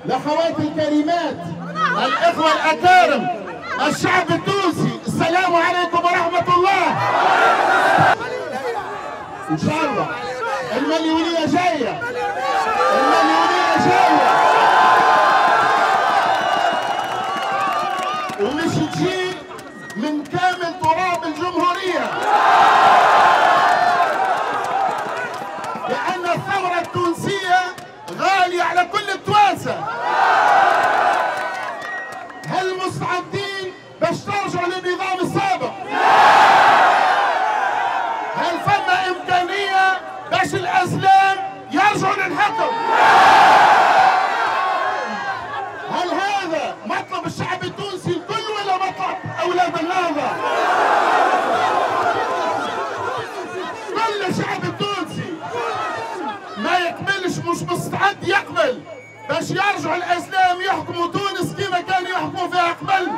الأخوات الكريمات، الإخوة الأكارم، الشعب التونسي، السلام عليكم ورحمة الله. إن شاء الله المليونية جاية، المليونية جاية، ومش تجي من كامل تراب الجمهورية، لأن الثورة التونسية غالية على كل التوانسة. هل مستعدين باش ترجعوا للنظام السابق؟ هل فما إمكانية باش الأزلام يرجعوا للحكم؟ هل هذا مطلب الشعب التونسي الكل ولا مطلب أولاد النهضة؟ كل الشعب التونسي ما يقبلش، مش مستعد يقبل باش يرجعوا الأزلام يحكموا تونس كما كانوا يحكموا فيها قبل.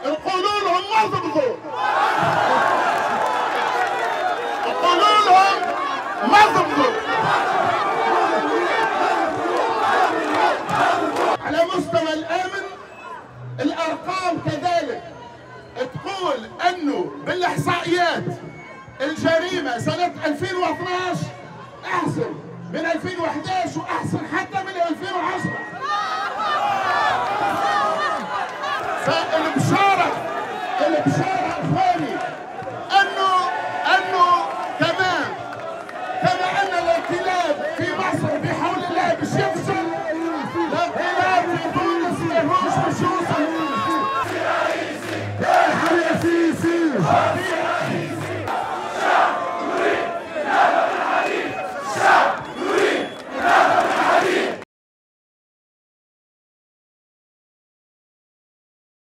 نقولوا لهم ما ضبطوا، نقولوا لهم ما ضبطوا. على مستوى الامن الارقام كذلك تقول انه بالاحصائيات الجريمه سنه 2012 احسن من 2011 واحسن حتى من 2010. فالبشاره